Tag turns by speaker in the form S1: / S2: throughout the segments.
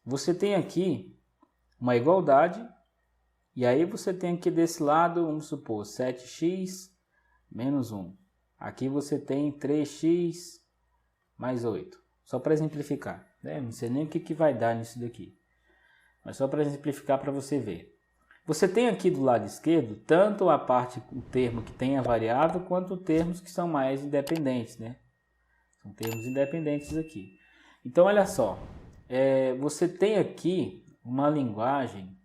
S1: você tem aqui uma igualdade, e aí você tem aqui desse lado, vamos supor, 7x menos 1. Aqui você tem 3x mais 8. Só para exemplificar, né? Não sei nem o que vai dar nisso daqui. Mas só para exemplificar para você ver. Você tem aqui do lado esquerdo, tanto a parte, o termo que tem a variável, quanto termos que são mais independentes, né? São termos independentes aqui. Então, olha só. Você tem aqui uma linguagem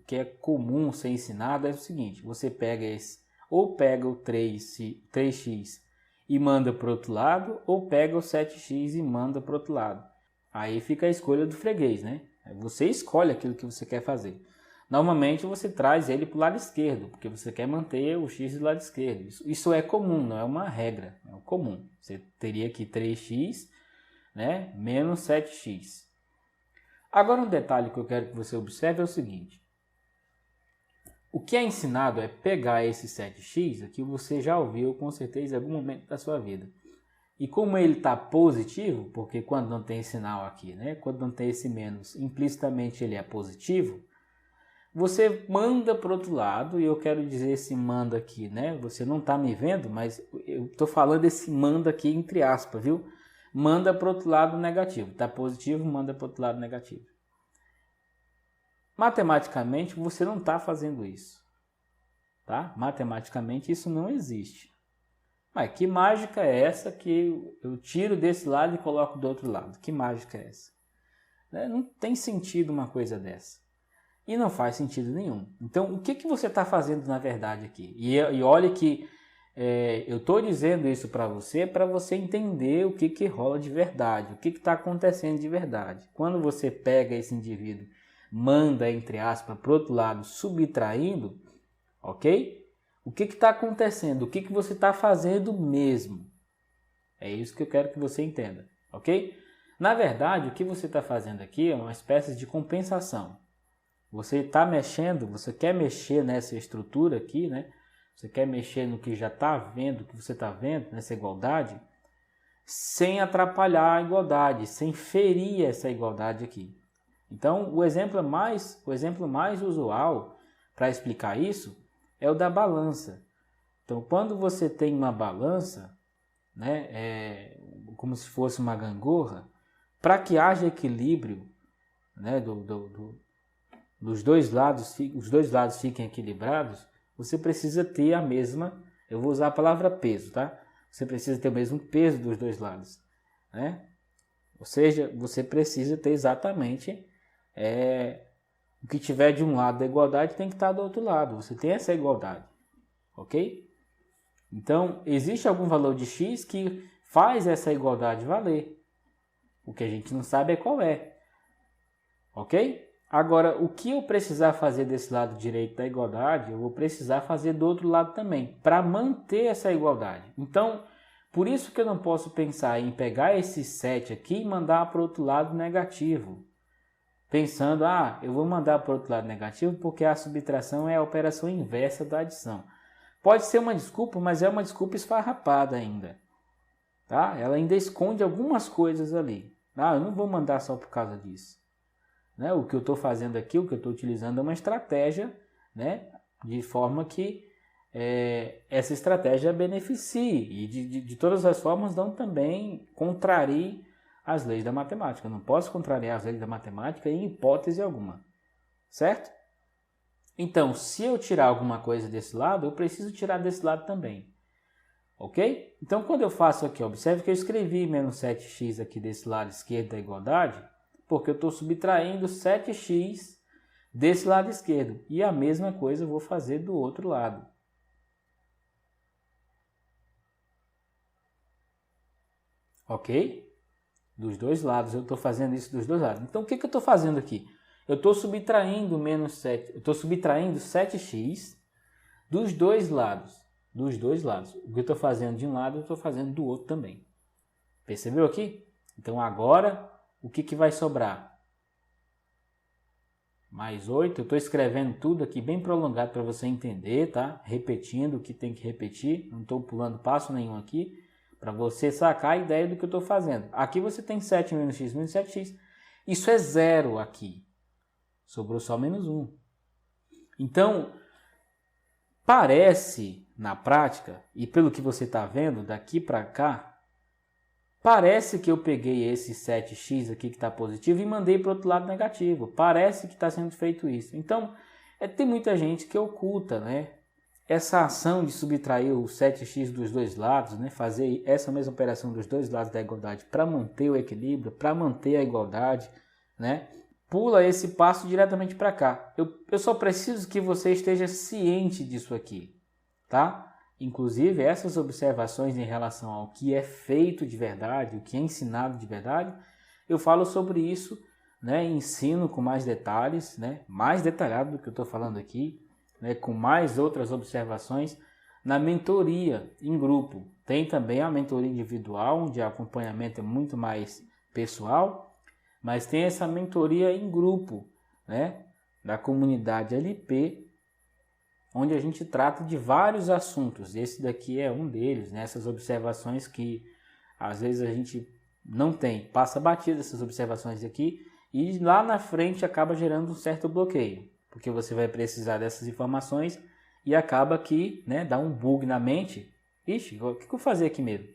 S1: que é comum ser ensinada, é o seguinte. Você pega ou pega o 3x e manda para o outro lado, ou pega o 7x e manda para o outro lado. Aí fica a escolha do freguês, né? Você escolhe aquilo que você quer fazer. Normalmente você traz ele para o lado esquerdo, porque você quer manter o x do lado esquerdo. Isso é comum, não é uma regra, é o comum. Você teria aqui 3x, né, menos 7x. Agora um detalhe que eu quero que você observe é o seguinte. O que é ensinado é pegar esse 7x, aqui você já ouviu com certeza em algum momento da sua vida. E como ele está positivo, porque quando não tem sinal aqui, né? Quando não tem esse menos, implicitamente ele é positivo, você manda para o outro lado, e eu quero dizer esse manda aqui, né? Você não está me vendo, mas eu estou falando esse manda aqui entre aspas, viu? Manda para o outro lado negativo. Está positivo, manda para o outro lado negativo. Matematicamente, você não está fazendo isso. Tá? Matematicamente, isso não existe. Mas que mágica é essa que eu tiro desse lado e coloco do outro lado? Que mágica é essa? Não tem sentido uma coisa dessa. E não faz sentido nenhum. Então, o que você está fazendo na verdade aqui? E olha que eu estou dizendo isso para você entender o que rola de verdade, o que está acontecendo de verdade. Quando você pega esse indivíduo, manda, entre aspas, para o outro lado, subtraindo, ok? O que está acontecendo? O que você está fazendo mesmo? É isso que eu quero que você entenda, ok? Na verdade, o que você está fazendo aqui é uma espécie de compensação. Você está mexendo, você quer mexer nessa estrutura aqui, né? Você quer mexer no que já está vendo, que você está vendo, nessa igualdade, sem atrapalhar a igualdade, sem ferir essa igualdade aqui. Então, o exemplo mais usual para explicar isso é o da balança. Então, quando você tem uma balança, né, como se fosse uma gangorra, para que haja equilíbrio, né, os dois lados fiquem equilibrados, você precisa ter a mesma, eu vou usar a palavra peso, tá? Você precisa ter o mesmo peso dos dois lados, né? Ou seja, você precisa ter exatamente o que tiver de um lado da igualdade tem que estar do outro lado. Você tem essa igualdade, ok? Então, existe algum valor de x que faz essa igualdade valer. O que a gente não sabe é qual é, ok? Agora, o que eu precisar fazer desse lado direito da igualdade, eu vou precisar fazer do outro lado também, para manter essa igualdade. Então, por isso que eu não posso pensar em pegar esse 7 aqui e mandar para o outro lado negativo. Pensando, eu vou mandar para o outro lado negativo porque a subtração é a operação inversa da adição. Pode ser uma desculpa, mas é uma desculpa esfarrapada ainda. Tá? Ela ainda esconde algumas coisas ali. Eu não vou mandar só por causa disso. Né? O que eu estou fazendo aqui, o que eu estou utilizando é uma estratégia, né? De forma que essa estratégia beneficie e de todas as formas não também contrarie as leis da matemática. Eu não posso contrariar as leis da matemática em hipótese alguma, certo? Então, se eu tirar alguma coisa desse lado, eu preciso tirar desse lado também, ok? Então, quando eu faço aqui, observe que eu escrevi menos 7x aqui desse lado esquerdo da igualdade, porque eu estou subtraindo 7x desse lado esquerdo. E a mesma coisa eu vou fazer do outro lado. Ok? Dos dois lados, eu estou fazendo isso dos dois lados. Então, o que eu estou fazendo aqui? Eu estou subtraindo menos 7, eu estou subtraindo 7x dos dois lados. Dos dois lados. O que eu estou fazendo de um lado, eu estou fazendo do outro também. Percebeu aqui? Então, agora, o que vai sobrar? Mais 8. Eu estou escrevendo tudo aqui bem prolongado para você entender, tá? Repetindo o que tem que repetir. Não estou pulando passo nenhum aqui. Para você sacar a ideia do que eu estou fazendo. Aqui você tem 7 menos x menos 7x. Isso é zero aqui. Sobrou só menos 1. Então, parece, na prática, e pelo que você está vendo, daqui para cá, parece que eu peguei esse 7x aqui que está positivo e mandei para o outro lado negativo. Parece que está sendo feito isso. Então, tem muita gente que oculta, né, essa ação de subtrair o 7x dos dois lados, né, fazer essa mesma operação dos dois lados da igualdade para manter o equilíbrio, para manter a igualdade, né, pula esse passo diretamente para cá. Eu só preciso que você esteja ciente disso aqui, tá? Inclusive, essas observações em relação ao que é feito de verdade, o que é ensinado de verdade, eu falo sobre isso, né, ensino com mais detalhes, né, mais detalhado do que eu estou falando aqui, né, com mais outras observações na mentoria em grupo. Tem também a mentoria individual, onde o acompanhamento é muito mais pessoal, mas tem essa mentoria em grupo, né, da comunidade LP, onde a gente trata de vários assuntos. Esse daqui é um deles, né? Essas observações que às vezes a gente não tem, passa batida essas observações aqui e lá na frente acaba gerando um certo bloqueio, porque você vai precisar dessas informações e acaba que, né, dá um bug na mente. Ixi, o que eu vou fazer aqui mesmo?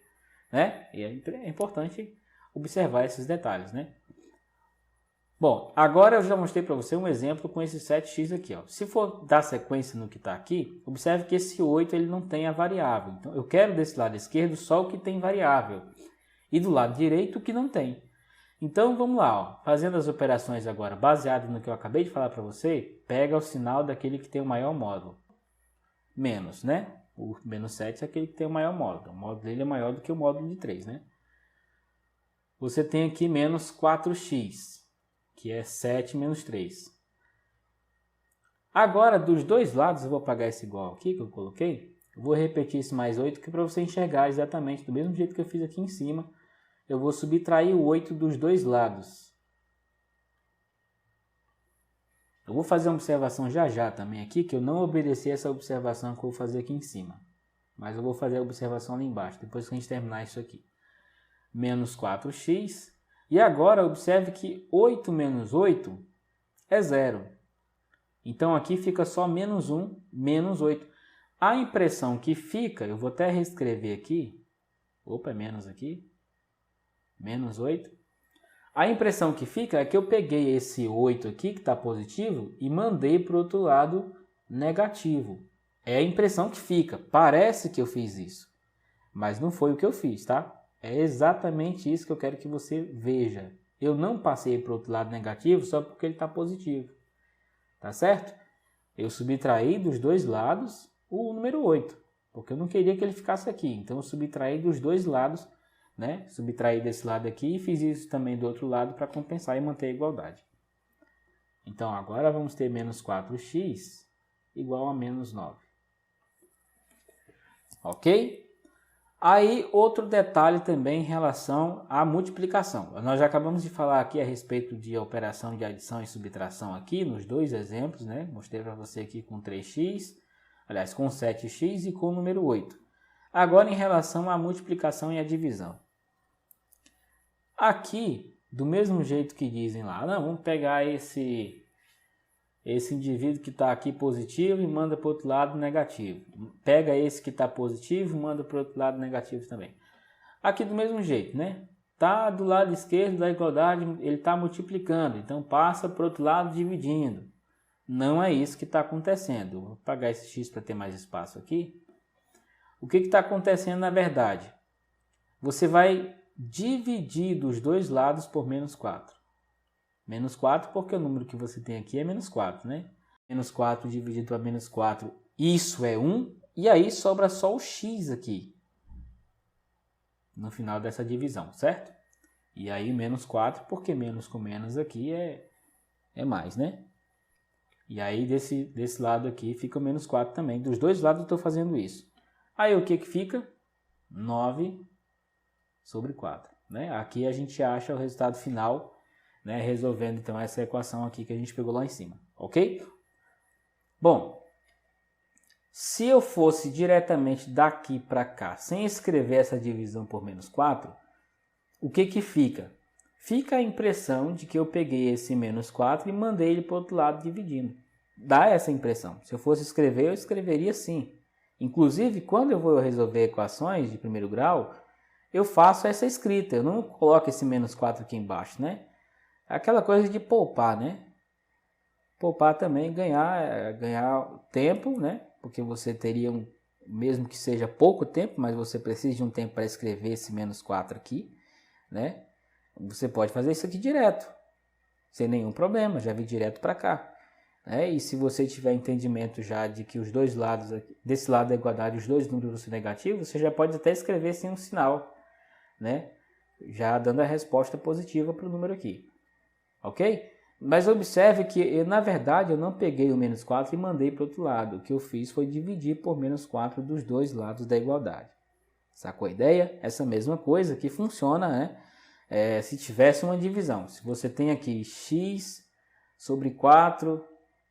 S1: Né? E é importante observar esses detalhes, né? Bom, agora eu já mostrei para você um exemplo com esse 7x aqui. Ó. Se for dar sequência no que está aqui, observe que esse 8 ele não tem a variável. Então, eu quero desse lado esquerdo só o que tem variável. E do lado direito o que não tem. Então, vamos lá. Ó. Fazendo as operações agora baseado no que eu acabei de falar para você, pega o sinal daquele que tem o maior módulo. Menos, né? O menos 7 é aquele que tem o maior módulo. O módulo dele é maior do que o módulo de 3, né? Você tem aqui menos 4x. Que é 7 menos 3. Agora, dos dois lados, eu vou apagar esse igual aqui que eu coloquei. Eu vou repetir esse mais 8, que para você enxergar exatamente do mesmo jeito que eu fiz aqui em cima, eu vou subtrair o 8 dos dois lados. Eu vou fazer uma observação já também aqui, que eu não obedeci essa observação que eu vou fazer aqui em cima. Mas eu vou fazer a observação ali embaixo, depois que a gente terminar isso aqui. Menos 4x. E agora observe que 8 menos 8 é 0. Então aqui fica só menos 1, menos 8. A impressão que fica, eu vou até reescrever aqui. Opa, é menos aqui. Menos 8. A impressão que fica é que eu peguei esse 8 aqui, que está positivo, e mandei para o outro lado negativo. É a impressão que fica. Parece que eu fiz isso. Mas não foi o que eu fiz, tá? É exatamente isso que eu quero que você veja. Eu não passei para o outro lado negativo só porque ele está positivo. Tá certo? Eu subtraí dos dois lados o número 8. Porque eu não queria que ele ficasse aqui. Então eu subtraí dos dois lados, né? Subtraí desse lado aqui e fiz isso também do outro lado para compensar e manter a igualdade. Então agora vamos ter menos 4x igual a menos 9. Ok? Aí, outro detalhe também em relação à multiplicação. Nós já acabamos de falar aqui a respeito de operação de adição e subtração aqui, nos dois exemplos, né? Mostrei para você aqui com 3x, aliás, com 7x e com o número 8. Agora, em relação à multiplicação e à divisão. Aqui, do mesmo jeito que dizem lá, não, vamos pegar esse indivíduo que está aqui positivo e manda para o outro lado negativo. Pega esse que está positivo e manda para o outro lado negativo também. Aqui do mesmo jeito, né? Está do lado esquerdo da igualdade, ele está multiplicando. Então passa para o outro lado dividindo. Não é isso que está acontecendo. Vou apagar esse x para ter mais espaço aqui. O que está acontecendo na verdade? Você vai dividir dos dois lados por menos 4. Menos 4 porque o número que você tem aqui é menos 4, né? Menos 4 dividido por menos 4, isso é 1. E aí sobra só o x aqui. No final dessa divisão, certo? E aí menos 4 porque menos com menos aqui é mais, né? E aí desse lado aqui fica o menos 4 também. Dos dois lados eu estou fazendo isso. Aí o que fica? 9 sobre 4. Né? Aqui a gente acha o resultado final, né, resolvendo então essa equação aqui que a gente pegou lá em cima, ok? Bom, se eu fosse diretamente daqui para cá, sem escrever essa divisão por menos 4, o que fica? fica a impressão de que eu peguei esse menos 4 e mandei ele para o outro lado dividindo. Dá essa impressão. Se eu fosse escrever, eu escreveria assim. Inclusive, quando eu vou resolver equações de primeiro grau, eu faço essa escrita. Eu não coloco esse menos 4 aqui embaixo, né? Aquela coisa de poupar, né? Poupar também, ganhar tempo, né? Porque você teria, mesmo que seja pouco tempo, mas você precisa de um tempo para escrever esse menos 4 aqui, né? Você pode fazer isso aqui direto, sem nenhum problema, já vir direto para cá. E se você tiver entendimento já de que os dois lados, desse lado da igualdade, os dois números são negativos, você já pode até escrever sem um sinal, né? Já dando a resposta positiva para o número aqui, ok? Mas observe que, na verdade, eu não peguei o menos 4 e mandei para o outro lado. O que eu fiz foi dividir por menos 4 dos dois lados da igualdade. Sacou a ideia? Essa mesma coisa que funciona, né? Se tivesse uma divisão. Se você tem aqui x sobre 4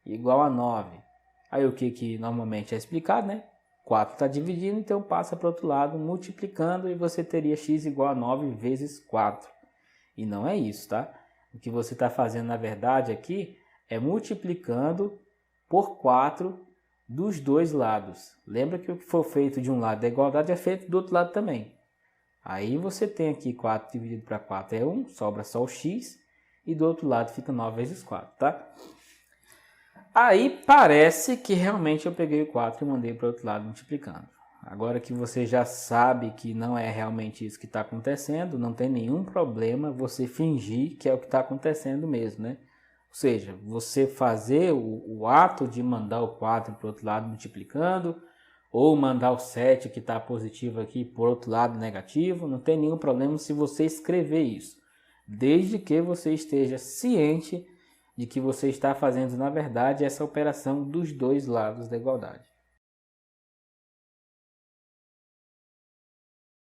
S1: igual a 9. Aí o que normalmente é explicado, né? 4 está dividindo, então passa para o outro lado multiplicando e você teria x igual a 9 vezes 4. E não é isso, tá? O que você está fazendo, na verdade, aqui é multiplicando por 4 dos dois lados. Lembra que o que for feito de um lado da igualdade é feito do outro lado também. Aí você tem aqui 4 dividido para 4 é 1, sobra só o x, e do outro lado fica 9 vezes 4, tá? Aí parece que realmente eu peguei o 4 e mandei para o outro lado multiplicando. Agora que você já sabe que não é realmente isso que está acontecendo, não tem nenhum problema você fingir que é o que está acontecendo mesmo, né? Ou seja, você fazer o ato de mandar o 4 para o outro lado multiplicando, ou mandar o 7 que está positivo aqui por outro lado negativo, não tem nenhum problema se você escrever isso, desde que você esteja ciente de que você está fazendo, na verdade, essa operação dos dois lados da igualdade.